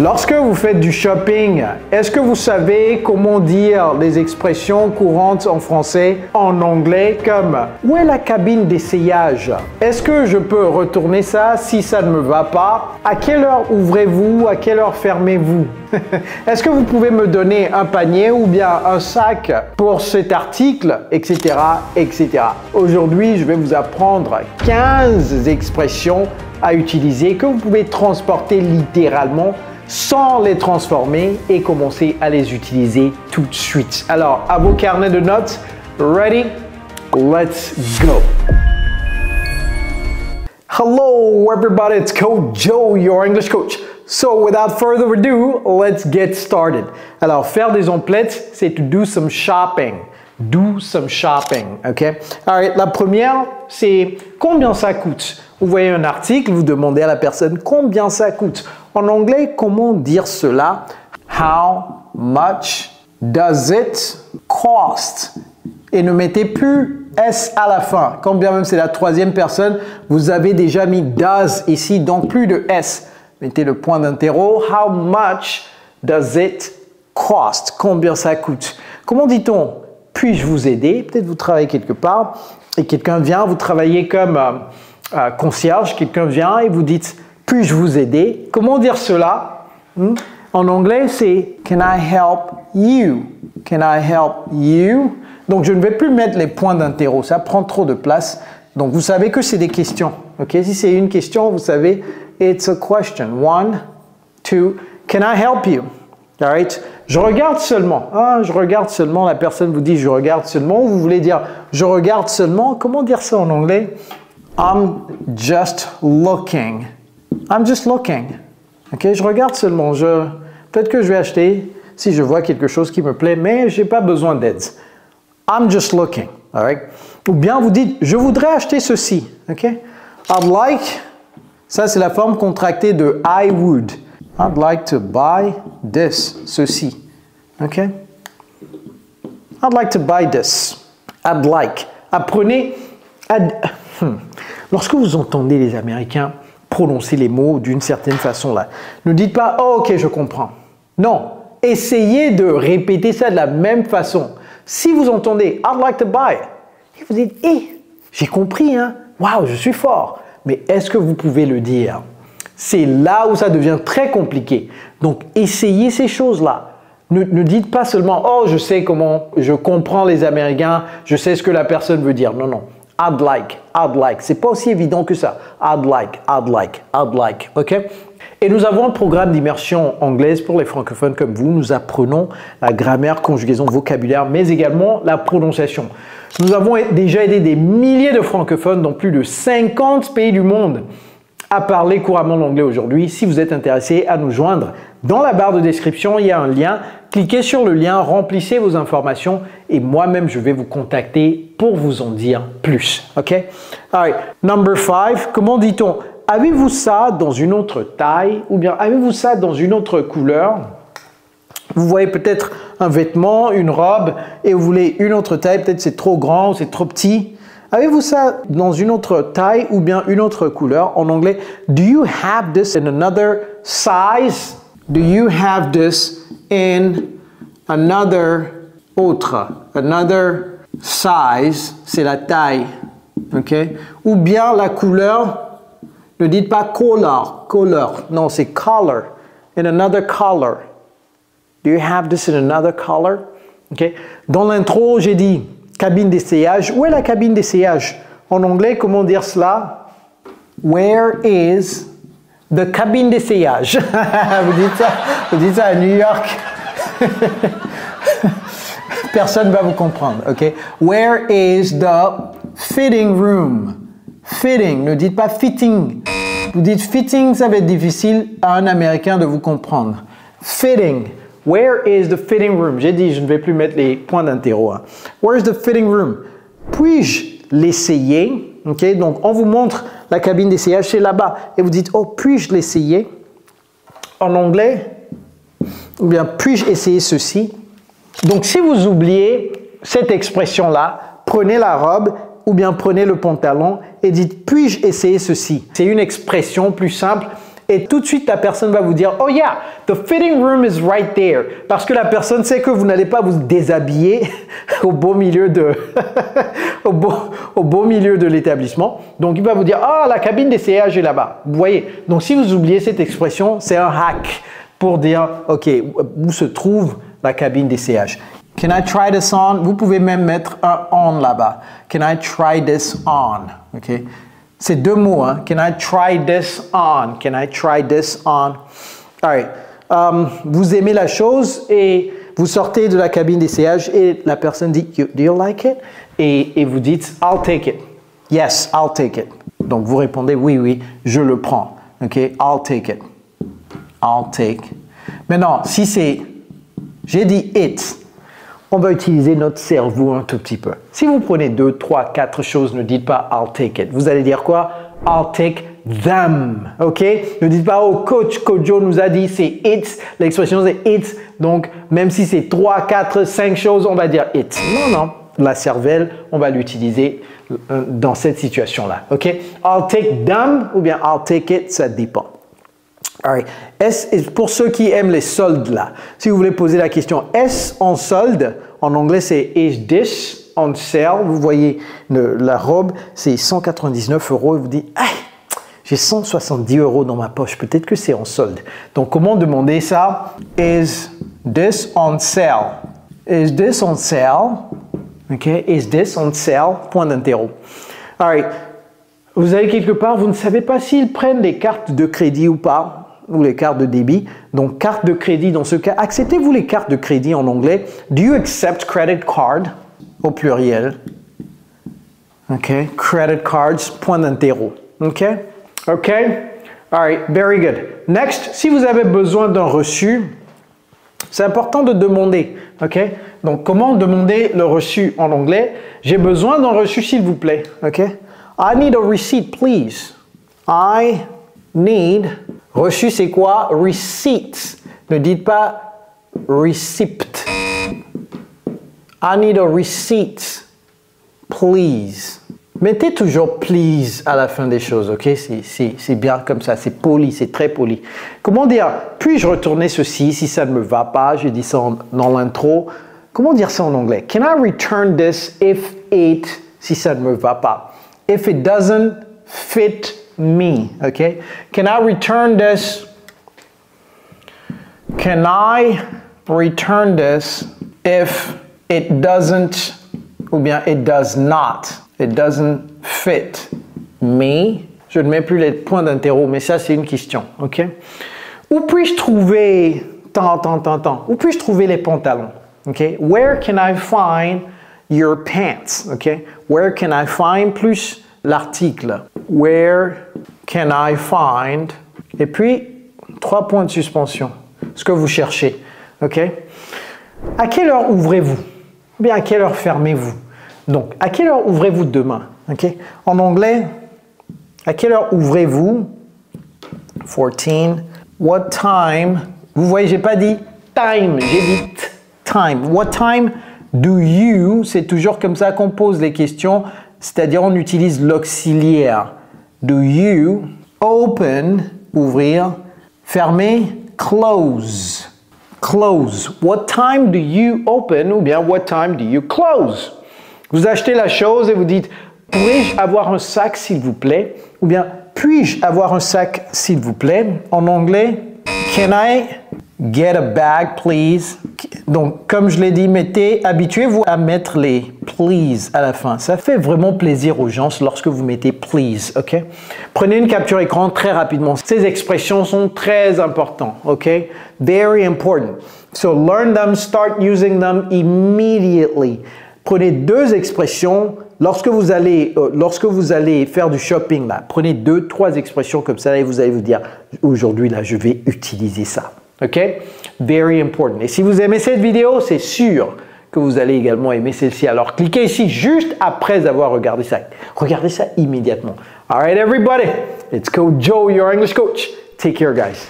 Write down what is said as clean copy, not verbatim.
Lorsque vous faites du shopping, est-ce que vous savez comment dire les expressions courantes en français, en anglais, comme « Où est la cabine d'essayage » Est-ce que je peux retourner ça si ça ne me va pas? À quelle heure ouvrez-vous? À quelle heure fermez-vous? Est-ce que vous pouvez me donner un panier ou bien un sac pour cet article, etc., etc. Aujourd'hui, je vais vous apprendre 15 expressions à utiliser que vous pouvez transporter littéralement sans les transformer et commencer à les utiliser tout de suite. Alors, à vos carnets de notes, ready? Let's go! Hello everybody, it's Coach Joe, your English coach. So without further ado, let's get started. Alors, faire des emplettes, c'est to do some shopping. Do some shopping, ok? Alright, la première, c'est combien ça coûte? Vous voyez un article, vous demandez à la personne combien ça coûte. En anglais, comment dire cela? How much does it cost? Et ne mettez plus S à la fin. Quand bien même c'est la troisième personne, vous avez déjà mis does ici, donc plus de S. Mettez le point d'interro. How much does it cost? Combien ça coûte? Comment dit-on? Puis-je vous aider? Peut-être vous travaillez quelque part et quelqu'un vient, vous travaillez comme concierge, quelqu'un vient et vous dites « Puis-je vous aider ?» Comment dire cela? En anglais, c'est « Can I help you? » Can I help you? Donc, je ne vais plus mettre les points d'interro, ça prend trop de place. Donc, vous savez que c'est des questions. Okay? Si c'est une question, vous savez « It's a question. 1, 2, can I help you? » All right? Je regarde seulement. Ah, je regarde seulement. La personne vous dit « Je regarde seulement » ou vous voulez dire « Je regarde seulement ». Comment dire ça en anglais? I'm just looking. I'm just looking. Ok, je regarde seulement. Peut-être que je vais acheter si je vois quelque chose qui me plaît, mais je n'ai pas besoin d'aide. I'm just looking. All right? Ou bien vous dites, je voudrais acheter ceci. Ok? I'd like. Ça, c'est la forme contractée de I would. I'd like to buy this. Ceci. Ok? I'd like to buy this. I'd like. Apprenez. Lorsque vous entendez les Américains prononcer les mots d'une certaine façon là, ne dites pas « Oh, ok, je comprends ». Non, essayez de répéter ça de la même façon. Si vous entendez « I'd like to buy », et vous dites « Eh, j'ai compris, hein, waouh, je suis fort ». Mais est-ce que vous pouvez le dire? C'est là où ça devient très compliqué. Donc, essayez ces choses-là. Ne dites pas seulement « Oh, je sais comment, je comprends les Américains, je sais ce que la personne veut dire ». Non, non. I'd like, I'd like. C'est pas aussi évident que ça. I'd like, I'd like, I'd like. OK? Et nous avons un programme d'immersion anglaise pour les francophones comme vous. Nous apprenons la grammaire, conjugaison, vocabulaire, mais également la prononciation. Nous avons déjà aidé des milliers de francophones dans plus de 50 pays du monde à parler couramment l'anglais aujourd'hui. Si vous êtes intéressé à nous joindre, dans la barre de description, il y a un lien. Cliquez sur le lien, remplissez vos informations et moi-même, je vais vous contacter pour vous en dire plus. OK? All right. Number 5, comment dit-on? Avez-vous ça dans une autre taille ou bien avez-vous ça dans une autre couleur? Vous voyez peut-être un vêtement, une robe et vous voulez une autre taille. Peut-être c'est trop grand ou c'est trop petit. Avez-vous ça dans une autre taille ou bien une autre couleur? En anglais, do you have this in another size? Do you have this in another autre? Another size, c'est la taille. OK? Ou bien la couleur, ne dites pas color, color. Non, c'est color. In another color. Do you have this in another color? OK? Dans l'intro, j'ai dit cabine d'essayage. Où est la cabine d'essayage? En anglais, comment dire cela? Where is the cabine d'essayage? Vous dites ça à New York. Personne ne va vous comprendre. OK? Where is the fitting room? Fitting, ne dites pas fitting. Vous dites fitting, ça va être difficile à un Américain de vous comprendre. Fitting. Where is the fitting room? J'ai dit, je ne vais plus mettre les points d'interro. Hein. Where is the fitting room? Puis-je l'essayer? Okay? Donc, on vous montre la cabine d'essayage, c'est là-bas. Et vous dites, oh, puis-je l'essayer? En anglais, ou bien, puis-je essayer ceci? Donc, si vous oubliez cette expression-là, prenez la robe ou bien prenez le pantalon et dites, puis-je essayer ceci? C'est une expression plus simple Et tout de suite, la personne va vous dire, oh yeah, the fitting room is right there. Parce que la personne sait que vous n'allez pas vous déshabiller au beau milieu de, au beau milieu de l'établissement. Donc, il va vous dire, ah, la cabine d'essayage est là-bas. Vous voyez? Donc, si vous oubliez cette expression, c'est un hack pour dire, OK, où se trouve la cabine d'essayage? Can I try this on? Vous pouvez même mettre un on là-bas. Can I try this on? OK? C'est deux mots, hein? Can I try this on? Can I try this on? All right. Vous aimez la chose et vous sortez de la cabine d'essayage et la personne dit, do you like it? Et vous dites, I'll take it. Yes, I'll take it. Donc, vous répondez, oui, oui, je le prends. OK? I'll take it. I'll take. Maintenant, si c'est, j'ai dit it, on va utiliser notre cerveau un tout petit peu. Si vous prenez 2, 3, 4 choses, ne dites pas I'll take it. Vous allez dire quoi? I'll take them. OK? Ne dites pas, oh, Coach Joe nous a dit c'est it. L'expression c'est it. Donc, même si c'est 3, 4, 5 choses, on va dire it. Non, non. La cervelle, on va l'utiliser dans cette situation-là. OK? I'll take them ou bien I'll take it, ça dépend. All right. Pour ceux qui aiment les soldes là, si vous voulez poser la question, est-ce en solde? En anglais, c'est is this on sale? Vous voyez la robe, c'est 199 € et vous dites, ah, j'ai 170 € dans ma poche, peut-être que c'est en solde. Donc, comment demander ça? Is this on sale? Is this on sale? OK, is this on sale? Point d'interro. All right. Vous allez quelque part, vous ne savez pas s'ils prennent les cartes de crédit ou pas, ou les cartes de débit. Donc, carte de crédit, dans ce cas, acceptez-vous les cartes de crédit en anglais? Do you accept credit card? Au pluriel. OK, credit cards, point d'interro. OK? OK? All right, very good. Next, si vous avez besoin d'un reçu, c'est important de demander. OK? Donc, comment demander le reçu en anglais? J'ai besoin d'un reçu, s'il vous plaît. OK? I need a receipt, please. I need. Reçu, c'est quoi? Receipt. Ne dites pas receipt. I need a receipt, please. Mettez toujours please à la fin des choses, ok? C'est bien comme ça, c'est poli, c'est très poli. Comment dire? Puis-je retourner ceci si ça ne me va pas? J'ai dit ça dans l'intro. Comment dire ça en anglais? Can I return this if it, si ça ne me va pas? If it doesn't fit me, okay? Can I return this? Can I return this if it doesn't, ou bien it does not, it doesn't fit me? Je ne mets plus les points d'interro, mais ça c'est une question, ok? Où puis-je trouver, où puis-je trouver les pantalons? Okay? Where can I find your pants? Okay? Where can I find plus l'article? Where can I find? Et puis, 3 points de suspension. Ce que vous cherchez. Okay? À quelle heure ouvrez-vous? Ou bien à quelle heure fermez-vous? Donc, à quelle heure ouvrez-vous demain? Okay? En anglais, à quelle heure ouvrez-vous? 14. What time? Vous voyez, j'ai pas dit time, j'ai dit time. What time do you? C'est toujours comme ça qu'on pose les questions, c'est-à-dire on utilise l'auxiliaire. Do you open, ouvrir, fermer, close. Close. What time do you open ou bien what time do you close? Vous achetez la chose et vous dites, pourrais-je avoir un sac s'il vous plaît? Ou bien, puis-je avoir un sac s'il vous plaît? En anglais, can I get a bag please? Donc, comme je l'ai dit, habituez-vous à mettre les please à la fin. Ça fait vraiment plaisir aux gens lorsque vous mettez please, ok? Prenez une capture écran très rapidement. Ces expressions sont très importantes, ok? Very important. So, learn them, start using them immediately. Prenez 2 expressions lorsque vous allez faire du shopping là. Prenez 2, 3 expressions comme ça et vous allez vous dire aujourd'hui là je vais utiliser ça. OK? Very important. Et si vous aimez cette vidéo, c'est sûr que vous allez également aimer celle-ci. Alors cliquez ici juste après avoir regardé ça. Regardez ça immédiatement. All right everybody, it's Coach Joe, your English coach. Take care guys.